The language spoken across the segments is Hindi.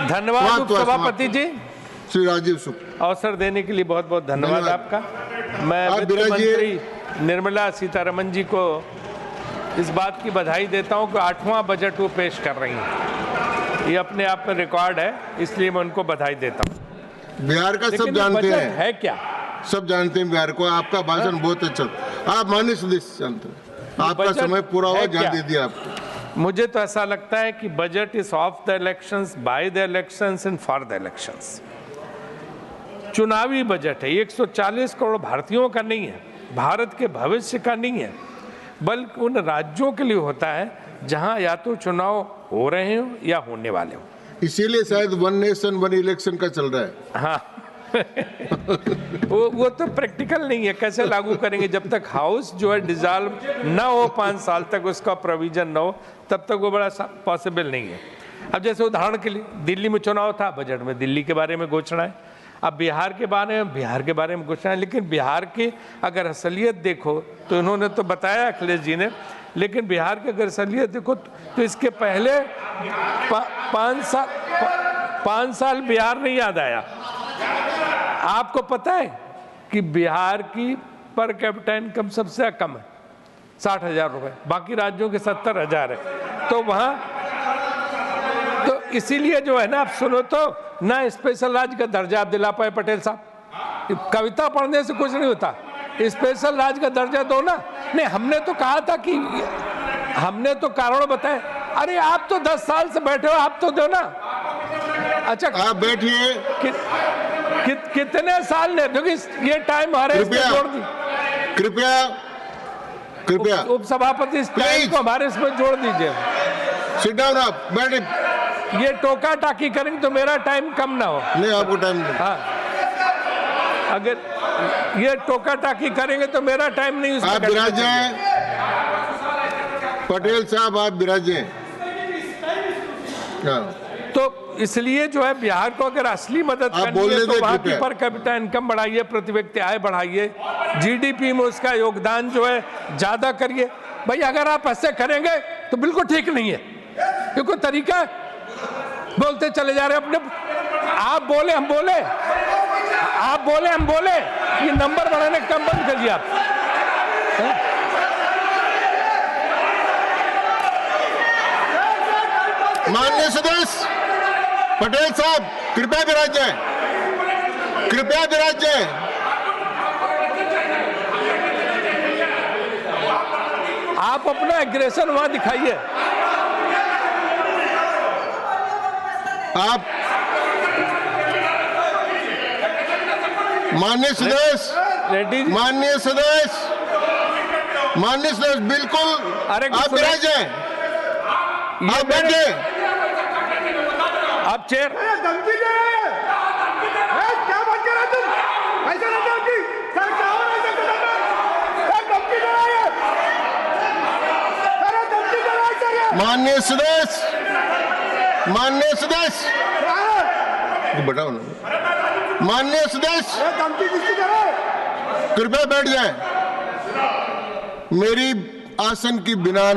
धन्यवाद उपसभापति जी, श्री राजीव शुक्ला। अवसर देने के लिए बहुत बहुत धन्यवाद आपका। मैं वित्त मंत्री निर्मला सीतारमण जी को इस बात की बधाई देता हूं कि 8वां बजट वो पेश कर रही हैं। ये अपने आप में रिकॉर्ड है, इसलिए मैं उनको बधाई देता हूं। बिहार का सब जानते हैं, है क्या, सब जानते हैं बिहार को। आपका भाषण बहुत अच्छा, आप माननीय सदस्य जानते हैं। आपका समय पूरा हुआ, जान दे दिया आपको। मुझे तो ऐसा लगता है कि budget is of the elections, by the elections and for the elections. चुनावी बजट है, 140 करोड़ भारतीयों का नहीं है, भारत के भविष्य का नहीं है, बल्कि उन राज्यों के लिए होता है जहां या तो चुनाव हो रहे हो या होने वाले हो। इसीलिए शायद वन नेशन वन इलेक्शन का चल रहा है। हाँ वो तो प्रैक्टिकल नहीं है, कैसे लागू करेंगे जब तक हाउस जो है डिसॉल्व ना हो, 5 साल तक उसका प्रोविजन ना हो, तब तक वो बड़ा पॉसिबल नहीं है। अब जैसे उदाहरण के लिए दिल्ली में चुनाव था, बजट में दिल्ली के बारे में घोषणा है, अब बिहार के बारे में घोषणा है, लेकिन बिहार की अगर असलियत देखो तो इन्होंने तो बताया अखिलेश जी ने, लेकिन बिहार की अगर असलियत देखो तो इसके पहले 5 साल बिहार नहीं याद आया। आपको पता है कि बिहार की पर कैपिटा इनकम सबसे कम है, 60,000 रुपए, बाकी राज्यों के 70,000 है। तो वहां तो इसीलिए जो है ना, आप सुनो तो ना स्पेशल राज्य का दर्जा आप दिला पाए पटेल साहब। कविता पढ़ने से कुछ नहीं होता, स्पेशल राज्य का दर्जा दो ना। नहीं, हमने तो कहा था कि हमने तो कारण बताए। अरे आप तो 10 साल से बैठे हो, आप तो दो ना। अच्छा आप बैठिए। कितने साल ने, क्योंकि ये टाइम हमारे इसमें जोड़ दी, कृपया उपसभापति इस टाइम को हमारे इसमें जोड़ दीजिए। सिट डाउन, आप बैठे। ये टोका टाकी करेंगे तो मेरा टाइम कम ना हो। नहीं, आपको टाइम नहीं। हाँ, अगर ये टोका टाकी करेंगे तो मेरा टाइम नहीं। आप विराज जाएं, पटेल साहब आप विराज जाएं। तो इसलिए जो है बिहार को अगर असली मदद करनी है तो वहाँ की पर कैपिटा इनकम बढ़ाइए, प्रति व्यक्ति आय बढ़ाइए, जीडीपी में उसका योगदान जो है ज्यादा करिए। भाई अगर आप ऐसे करेंगे तो बिल्कुल ठीक नहीं है, क्योंकि तरीका बोलते चले जा रहे अपने। आप बोले हम बोले, आप बोले हम बोले, ये नंबर बढ़ाने का काम बंद करिए आप। माननीय सदस्य पटेल साहब कृपया विराज जाएं, कृपया विराज जाएं। आप अपना एग्रेशन वहां दिखाइए। आप माननीय सदस्य, माननीय सदस्य बिल्कुल आप विराज जाएं, आप बैठे। आप चेयर धमकी दे रहे हैं, क्या बात कर रहे हैं तुम? ऐसा नहीं धमकी, सर क्या हो रहा है? धमकी दे रहे हैं, सर धमकी दे रहे हैं। माननीय सदस्य बताओ ना, माननीय सदस्य धमकी किसकी दे रहे हैं? कृपया बैठ जाएं। मेरी आसन की बिना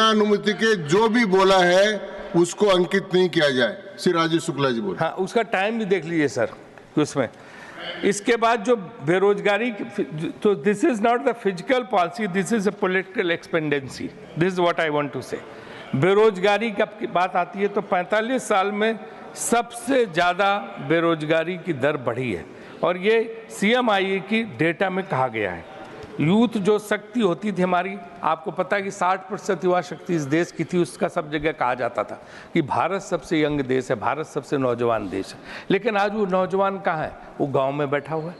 अनुमति के जो भी बोला है उसको अंकित नहीं किया जाए। श्री राजीव शुक्ला जी बोले। हाँ, उसका टाइम भी देख लीजिए सर उसमें। इसके बाद जो बेरोजगारी, तो this is not the physical policy, this is a political expediency. This is what I want to say. बेरोजगारी की बात आती है तो 45 साल में सबसे ज़्यादा बेरोजगारी की दर बढ़ी है, और ये CMIA की डेटा में कहा गया है। यूथ जो शक्ति होती थी हमारी, आपको पता है कि 60% युवा शक्ति इस देश की थी, उसका सब जगह कहा जाता था कि भारत सबसे यंग देश है, भारत सबसे नौजवान देश है। लेकिन आज वो नौजवान कहाँ है? वो गांव में बैठा हुआ है,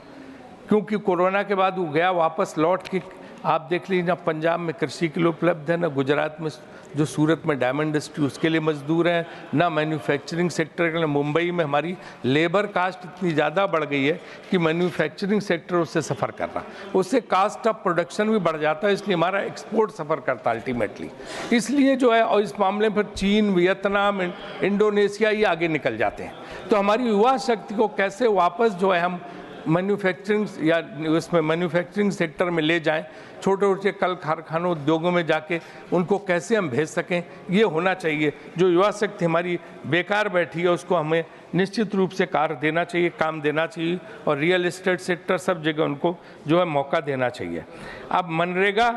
क्योंकि कोरोना के बाद वो गया वापस लौट के। आप देख लीजिए, ना पंजाब में कृषि के लिए उपलब्ध है, ना गुजरात में जो सूरत में डायमंड इंडस्ट्री उसके लिए मजदूर हैं, ना मैन्युफैक्चरिंग सेक्टर के लिए। मुंबई में हमारी लेबर कास्ट इतनी ज़्यादा बढ़ गई है कि मैन्युफैक्चरिंग सेक्टर उससे सफ़र कर रहा, उससे कास्ट ऑफ प्रोडक्शन भी बढ़ जाता है, इसलिए हमारा एक्सपोर्ट सफ़र करता है अल्टीमेटली। इसलिए जो है, और इस मामले में फिर चीन, वियतनाम, इंडोनेशिया ये आगे निकल जाते हैं। तो हमारी युवा शक्ति को कैसे वापस जो है हम मैन्युफैक्चरिंग या उसमें मैन्युफैक्चरिंग सेक्टर में ले जाएं, छोटे छोटे कल कारखानों उद्योगों में जाके उनको कैसे हम भेज सकें, ये होना चाहिए। जो युवा शक्ति हमारी बेकार बैठी है उसको हमें निश्चित रूप से काम देना चाहिए और रियल एस्टेट सेक्टर सब जगह उनको जो है मौका देना चाहिए। अब मनरेगा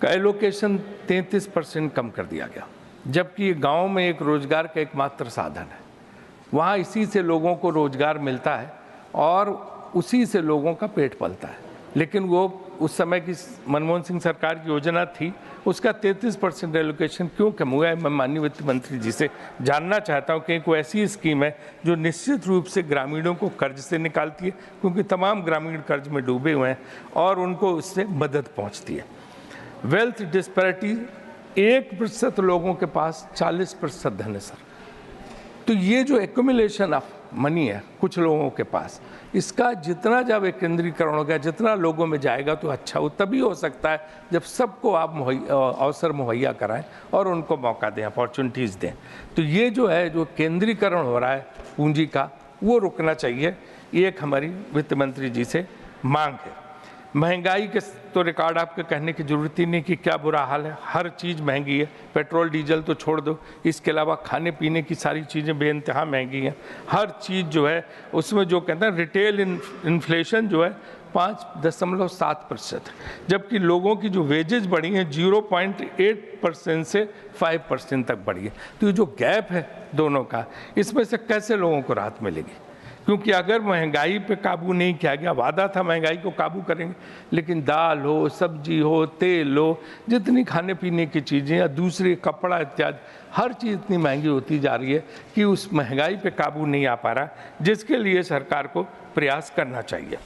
का एलोकेशन 33% कम कर दिया गया, जबकि गाँव में एक रोजगार का एकमात्र साधन है। वहाँ इसी से लोगों को रोजगार मिलता है और उसी से लोगों का पेट पलता है। लेकिन वो उस समय की मनमोहन सिंह सरकार की योजना थी, उसका 33% एलोकेशन क्यों कम हुआ है? मैं माननीय वित्त मंत्री जी से जानना चाहता हूँ कि कोई ऐसी स्कीम है जो निश्चित रूप से ग्रामीणों को कर्ज से निकालती है, क्योंकि तमाम ग्रामीण कर्ज में डूबे हुए हैं और उनको उससे मदद पहुँचती है। वेल्थ डिस्पैरिटी, 1% लोगों के पास 40% धन है सर। तो ये जो एक्यूमुलेशन ऑफ मनी है कुछ लोगों के पास, इसका जितना जब एक केंद्रीकरण होगा, जितना लोगों में जाएगा तो अच्छा हो, तभी हो सकता है जब सबको आप अवसर मुहैया कराएं और उनको मौका दें, अपॉर्चुनिटीज़ दें। तो ये जो है जो केंद्रीकरण हो रहा है पूंजी का, वो रुकना चाहिए। ये एक हमारी वित्त मंत्री जी से मांग है। महंगाई के तो रिकॉर्ड आपके कहने की ज़रूरत ही नहीं कि क्या बुरा हाल है, हर चीज़ महंगी है। पेट्रोल डीजल तो छोड़ दो, इसके अलावा खाने पीने की सारी चीज़ें बेइंतहा महंगी हैं। हर चीज़ जो है उसमें जो कहते हैं रिटेल इन्फ्लेशन जो है 5.7%, जबकि लोगों की जो वेजेज बढ़ी हैं 0.8% से 5% तक बढ़ी है। तो ये जो गैप है दोनों का, इसमें से कैसे लोगों को राहत मिलेगी? क्योंकि अगर महंगाई पे काबू नहीं किया गया, वादा था महंगाई को काबू करेंगे, लेकिन दाल हो, सब्जी हो, तेल हो, जितनी खाने पीने की चीज़ें या दूसरे कपड़ा इत्यादि, हर चीज़ इतनी महंगी होती जा रही है कि उस महंगाई पे काबू नहीं आ पा रहा, जिसके लिए सरकार को प्रयास करना चाहिए।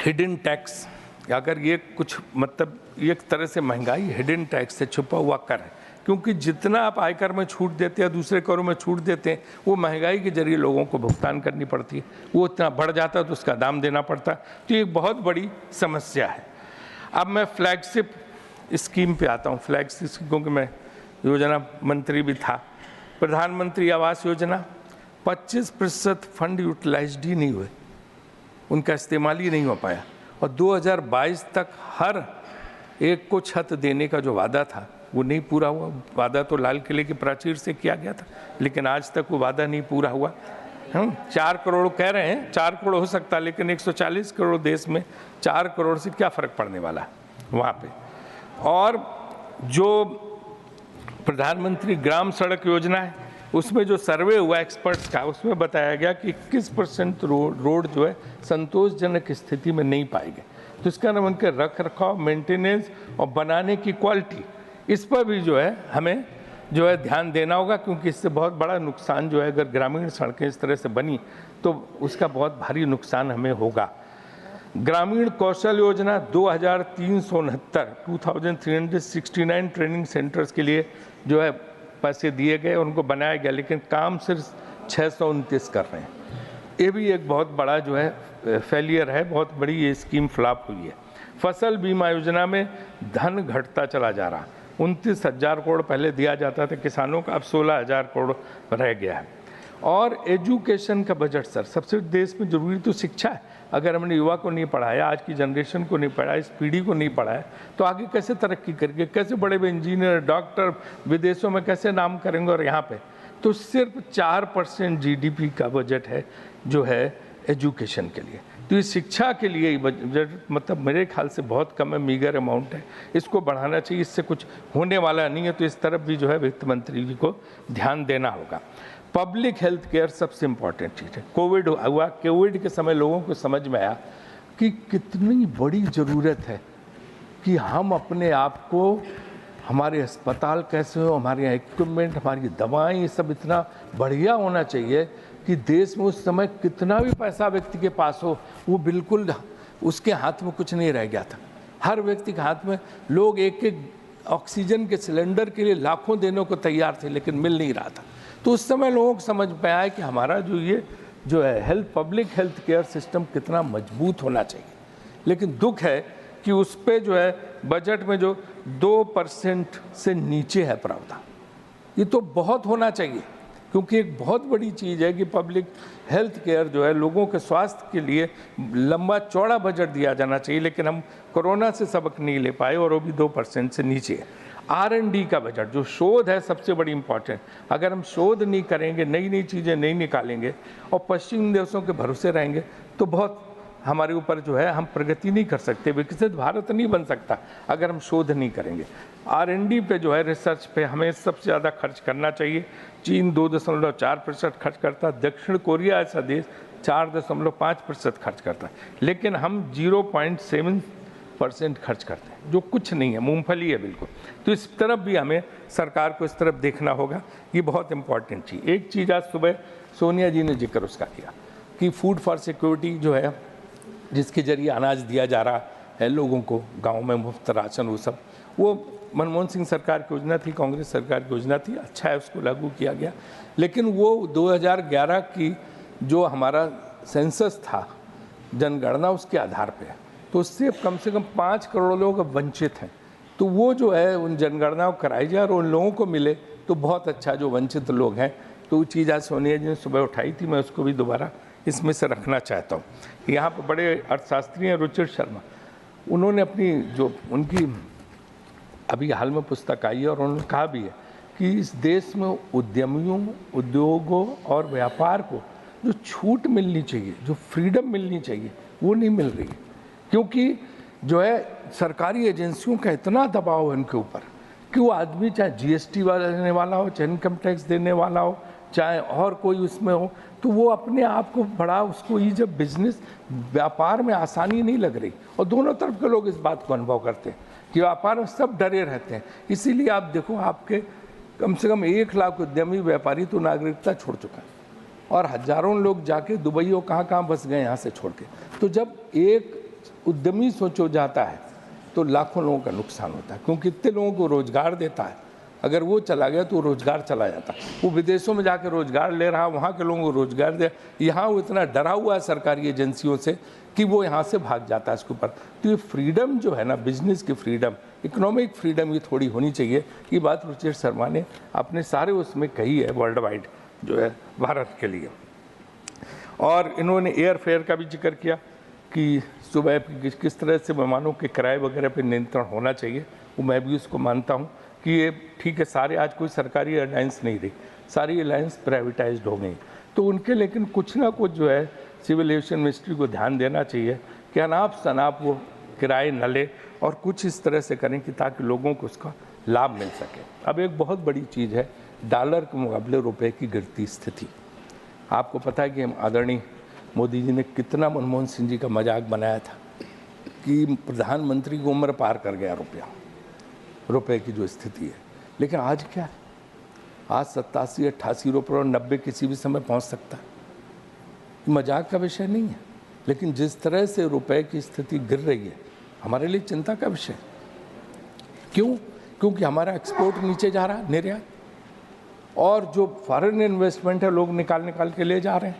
हिडन टैक्स, अगर ये कुछ मतलब एक तरह से महंगाई हिडन टैक्स से छुपा हुआ कर है, क्योंकि जितना आप आयकर में छूट देते हैं, दूसरे करों में छूट देते हैं, वो महंगाई के जरिए लोगों को भुगतान करनी पड़ती है। वो इतना बढ़ जाता है तो उसका दाम देना पड़ता है। तो ये एक बहुत बड़ी समस्या है। अब मैं फ्लैगशिप स्कीम पे आता हूँ। फ्लैगशिप, क्योंकि मैं योजना मंत्री भी था। प्रधानमंत्री आवास योजना, 25% फंड यूटिलाइज्ड ही नहीं हुए, उनका इस्तेमाल ही नहीं हो पाया। और 2022 तक हर एक को छत देने का जो वादा था वो नहीं पूरा हुआ। वादा तो लाल किले की प्राचीर से किया गया था, लेकिन आज तक वो वादा नहीं पूरा हुआ। हम 4 करोड़ कह रहे हैं, 4 करोड़ हो सकता है, लेकिन 140 करोड़ देश में 4 करोड़ से क्या फ़र्क पड़ने वाला है वहाँ पे। और जो प्रधानमंत्री ग्राम सड़क योजना है, उसमें जो सर्वे हुआ एक्सपर्ट्स का, उसमें बताया गया कि 21% रोड जो है संतोषजनक स्थिति में नहीं पाए गए। तो इसका नाम उनके रख रखाव, मेंटेनेंस और बनाने की क्वालिटी, इस पर भी जो है हमें जो है ध्यान देना होगा, क्योंकि इससे बहुत बड़ा नुकसान जो है, अगर ग्रामीण सड़कें इस तरह से बनी तो उसका बहुत भारी नुकसान हमें होगा। ग्रामीण कौशल योजना 2369 ट्रेनिंग सेंटर्स के लिए जो है पैसे दिए गए, उनको बनाया गया, लेकिन काम सिर्फ 629 कर रहे हैं। ये भी एक बहुत बड़ा जो है फेलियर है, बहुत बड़ी ये स्कीम फ्लॉप हुई है। फसल बीमा योजना में धन घटता चला जा रहा। 29,000 करोड़ पहले दिया जाता था किसानों का, अब 16,000 करोड़ रह गया है। और एजुकेशन का बजट सर, सबसे देश में ज़रूरी तो शिक्षा है। अगर हमने युवा को नहीं पढ़ाया, आज की जनरेशन को नहीं पढ़ाया, इस पीढ़ी को नहीं पढ़ाया, तो आगे कैसे तरक्की करेंगे? कैसे बड़े बड़े इंजीनियर, डॉक्टर विदेशों में कैसे नाम करेंगे? और यहाँ पे तो सिर्फ 4% GDP का बजट है जो है एजुकेशन के लिए। तो ये शिक्षा के लिए बजट मतलब मेरे ख्याल से बहुत कम है, मीगर अमाउंट है। इसको बढ़ाना चाहिए, इससे कुछ होने वाला नहीं है। तो इस तरफ भी जो है वित्त मंत्री जी को ध्यान देना होगा। पब्लिक हेल्थ केयर सबसे इम्पॉर्टेंट चीज़ है। कोविड हुआ, कोविड के समय लोगों को समझ में आया कि कितनी बड़ी ज़रूरत है कि हम अपने आप को, हमारे अस्पताल कैसे हो, हमारे यहाँ इक्विपमेंट, हमारी दवाएं, ये सब इतना बढ़िया होना चाहिए कि देश में उस समय कितना भी पैसा व्यक्ति के पास हो, वो बिल्कुल उसके हाथ में कुछ नहीं रह गया था। हर व्यक्ति के हाथ में, लोग एक एक ऑक्सीजन के सिलेंडर के लिए लाखों देने को तैयार थे, लेकिन मिल नहीं रहा था। तो उस समय लोगों को समझ में आया कि हमारा जो है पब्लिक हेल्थ केयर सिस्टम कितना मजबूत होना चाहिए। लेकिन दुख है कि उस पर जो है बजट में जो 2% से नीचे है प्रावधान। ये तो बहुत होना चाहिए। क्योंकि एक बहुत बड़ी चीज़ है कि पब्लिक हेल्थ केयर जो है, लोगों के स्वास्थ्य के लिए लंबा चौड़ा बजट दिया जाना चाहिए, लेकिन हम कोरोना से सबक नहीं ले पाए और वो भी 2% से नीचे है। R&D का बजट, जो शोध है, सबसे बड़ी इंपॉर्टेंट। अगर हम शोध नहीं करेंगे, नई नई चीज़ें नहीं निकालेंगे और पश्चिमी देशों के भरोसे रहेंगे तो बहुत हमारे ऊपर जो है, हम प्रगति नहीं कर सकते, विकसित भारत नहीं बन सकता अगर हम शोध नहीं करेंगे। R&D पे जो है, रिसर्च पे हमें सबसे ज़्यादा खर्च करना चाहिए। चीन 2.4% खर्च करता है, दक्षिण कोरिया ऐसा देश 4.5% खर्च करता है, लेकिन हम 0.7% खर्च करते हैं, जो कुछ नहीं है, मूंगफली है बिल्कुल। तो इस तरफ भी हमें, सरकार को इस तरफ देखना होगा, ये बहुत इंपॉर्टेंट चीज़। एक चीज़ आज सुबह सोनिया जी ने जिक्र उसका किया कि फूड फॉर सिक्योरिटी जो है, जिसके जरिए अनाज दिया जा रहा है लोगों को, गाँव में मुफ्त राशन, वो सब, वो मनमोहन सिंह सरकार की योजना थी, कांग्रेस सरकार की योजना थी, अच्छा है, उसको लागू किया गया। लेकिन वो 2011 की जो हमारा सेंसस था, जनगणना, उसके आधार पे, तो उससे कम से कम 5 करोड़ लोग अब वंचित हैं। तो वो जो है, उन जनगणना को कराई जाए और उन लोगों को मिले तो बहुत अच्छा, जो वंचित लोग हैं। तो वो चीज़ आज सोनिया जी ने सुबह उठाई थी, मैं उसको भी दोबारा इसमें से रखना चाहता हूँ। यहाँ पर बड़े अर्थशास्त्री हैं रुचिर शर्मा, उन्होंने अपनी जो उनकी अभी हाल में पुस्तक आई है और उन्होंने कहा भी है कि इस देश में उद्यमियों, उद्योगों और व्यापार को जो छूट मिलनी चाहिए, जो फ्रीडम मिलनी चाहिए, वो नहीं मिल रही, क्योंकि जो है सरकारी एजेंसियों का इतना दबाव है उनके ऊपर कि वो आदमी चाहे GST देने वाला हो, चाहे इनकम टैक्स देने वाला हो, चाहे और कोई उसमें हो, तो वो अपने आप को बड़ा, उसको ये जब बिजनेस व्यापार में आसानी नहीं लग रही। और दोनों तरफ के लोग इस बात को अनुभव करते हैं कि व्यापार में सब डरे रहते हैं। इसीलिए आप देखो, आपके कम से कम 1 लाख उद्यमी व्यापारी तो नागरिकता छोड़ चुका है और हजारों लोग जाके दुबई और कहाँ बस गए यहाँ से छोड़ के। तो जब एक उद्यमी सोचो जाता है तो लाखों लोगों का नुकसान होता है, क्योंकि इतने लोगों को रोजगार देता है। अगर वो चला गया तो रोजगार चला जाता, वो विदेशों में जाकर रोजगार ले रहा, वहाँ के लोगों को रोजगार दे, यहाँ वो इतना डरा हुआ है सरकारी एजेंसियों से कि वो यहाँ से भाग जाता है इसके ऊपर। तो ये फ्रीडम जो है ना, बिजनेस की फ्रीडम, इकोनॉमिक फ्रीडम, ये थोड़ी होनी चाहिए। ये बात रुचिर शर्मा ने अपने सारे उसमें कही है, वर्ल्ड वाइड जो है भारत के लिए। और इन्होंने एयर फेयर का भी जिक्र किया कि सुबह किस तरह से विमानों के किराए वगैरह पे नियंत्रण होना चाहिए। वो मैं भी उसको मानता हूँ कि ये ठीक है, सारे आज कोई सरकारी एयरलाइंस नहीं रही, सारी एयरलाइंस प्राइवेटाइज्ड हो गई, तो उनके लेकिन कुछ ना कुछ जो है सिविल एविएशन मिनिस्ट्री को ध्यान देना चाहिए कि अनाप शनाप वो किराए न ले और कुछ इस तरह से करें कि ताकि लोगों को उसका लाभ मिल सके। अब एक बहुत बड़ी चीज़ है, डॉलर के मुकाबले रुपए की गिरती स्थिति। आपको पता है कि हम आदरणीय मोदी जी ने कितना मनमोहन सिंह जी का मजाक बनाया था कि प्रधानमंत्री की उम्र पार कर गया रुपए की जो स्थिति है। लेकिन आज क्या है, आज 87-88 रुपये और 90 किसी भी समय पहुंच सकता है। मजाक का विषय नहीं है, लेकिन जिस तरह से रुपए की स्थिति गिर रही है, हमारे लिए चिंता का विषय। क्यों? क्योंकि हमारा एक्सपोर्ट नीचे जा रहा है, निर्यात, और जो फॉरेन इन्वेस्टमेंट है लोग निकाल के ले जा रहे हैं।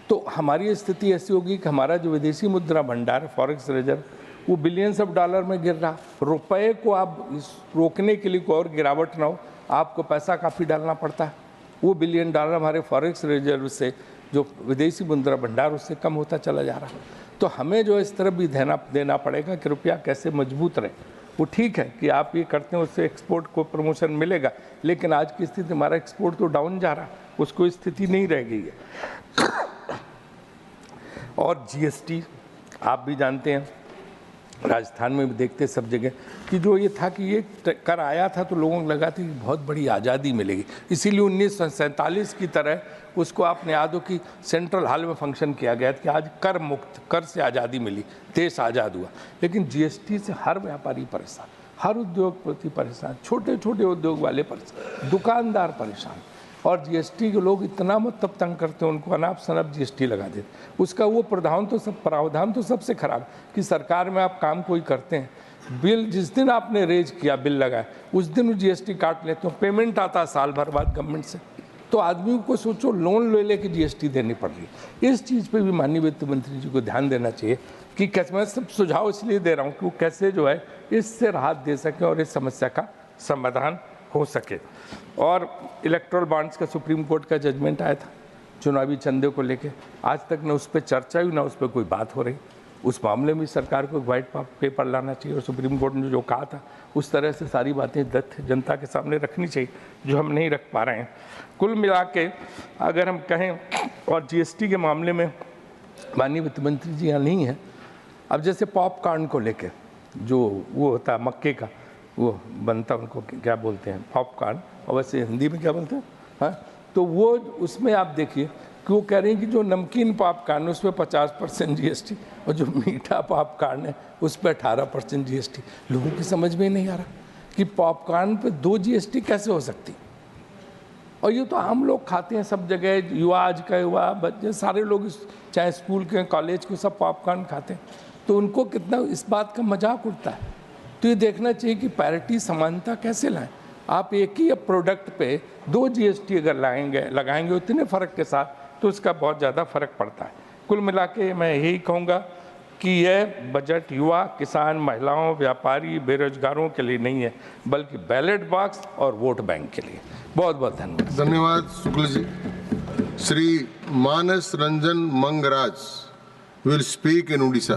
तो हमारी स्थिति ऐसी होगी कि हमारा जो विदेशी मुद्रा भंडार, फॉरेक्स रिजर्व, वो बिलियंस ऑफ डॉलर में गिर रहा। रुपए को आप रोकने के लिए कोई और गिरावट ना हो, आपको पैसा काफ़ी डालना पड़ता है। वो बिलियन डॉलर हमारे फॉरेक्स रिजर्व से, जो विदेशी मुद्रा भंडार, उससे कम होता चला जा रहा। तो हमें जो इस तरफ भी देना पड़ेगा कि रुपया कैसे मजबूत रहे। वो ठीक है कि आप ये करते हैं, उससे एक्सपोर्ट को प्रमोशन मिलेगा, लेकिन आज की स्थिति हमारा एक्सपोर्ट तो डाउन जा रहा, उसको स्थिति नहीं रह गई है। और GST आप भी जानते हैं, राजस्थान में भी देखते सब जगह कि जो ये था कि ये कर आया था तो लोगों को लगा था कि बहुत बड़ी आज़ादी मिलेगी, इसीलिए 1947 की तरह उसको आपने याद हो कि सेंट्रल हॉल में फंक्शन किया गया कि आज कर मुक्त, कर से आज़ादी मिली, देश आज़ाद हुआ। लेकिन GST से हर व्यापारी परेशान, हर उद्योगपति परेशान, छोटे छोटे उद्योग वाले परेशान, दुकानदार परेशान। और GST के लोग इतना मतलब तंग करते हैं, उनको अनाप शनाप GST लगा देते। उसका वो प्रावधान तो सबसे खराब कि सरकार में आप काम कोई करते हैं, बिल जिस दिन आपने रेज किया, बिल लगाया, उस दिन GST काट लेते हो, पेमेंट आता है साल भर बाद गवर्नमेंट से। तो आदमी को सोचो लोन ले लेके GST देनी पड़ रही है। इस चीज़ पे भी माननीय वित्त मंत्री जी को ध्यान देना चाहिए कि कैसे, मैं सब सुझाव इसलिए दे रहा हूँ कि वो कैसे जो है इससे राहत दे सकें और इस समस्या का समाधान हो सके। और इलेक्टोरल बॉन्ड्स का सुप्रीम कोर्ट का जजमेंट आया था चुनावी चंदे को लेके, आज तक न उस पर चर्चा हुई ना उस पर कोई बात हो रही। उस मामले में सरकार को वाइट पेपर लाना चाहिए और सुप्रीम कोर्ट ने जो कहा था उस तरह से सारी बातें तथ्य जनता के सामने रखनी चाहिए, जो हम नहीं रख पा रहे हैं। कुल मिला के अगर हम कहें, और जीएसटी के मामले में माननीय वित्त मंत्री जी यहाँ नहीं है। अब जैसे पॉपकॉर्न को लेके जो वो होता है मक्के का, वो बनता उनको क्या बोलते हैं पॉपकॉर्न, और वैसे हिंदी में क्या बोलते हैं, हाँ, तो वो उसमें आप देखिए कि वो कह रहे हैं कि जो नमकीन पॉपकॉर्न है उस पर 50% जीएसटी और जो मीठा पॉपकॉर्न है उस पर 18% जीएसटी। लोगों की समझ में नहीं आ रहा कि पॉपकॉर्न पे 2 जीएसटी कैसे हो सकती। और ये तो हम लोग खाते हैं सब जगह, युवा आज का युवा बच्चे सारे लोग चाहे स्कूल के कॉलेज के सब पॉपकॉर्न खाते हैं, तो उनको कितना इस बात का मजाक उड़ता है। तो ये देखना चाहिए कि पैरिटी समानता कैसे लाएं। आप एक ही प्रोडक्ट पे 2 जीएसटी अगर लगाएंगे उतने फ़र्क के साथ, तो उसका बहुत ज़्यादा फ़र्क पड़ता है। कुल मिला के मैं यही कहूँगा कि यह बजट युवा, किसान, महिलाओं, व्यापारी, बेरोजगारों के लिए नहीं है, बल्कि बैलेट बॉक्स और वोट बैंक के लिए। बहुत बहुत धन्यवाद। धन्यवाद शुक्ल जी। श्री मानस Ranjan Mangaraj will speak in Odisha.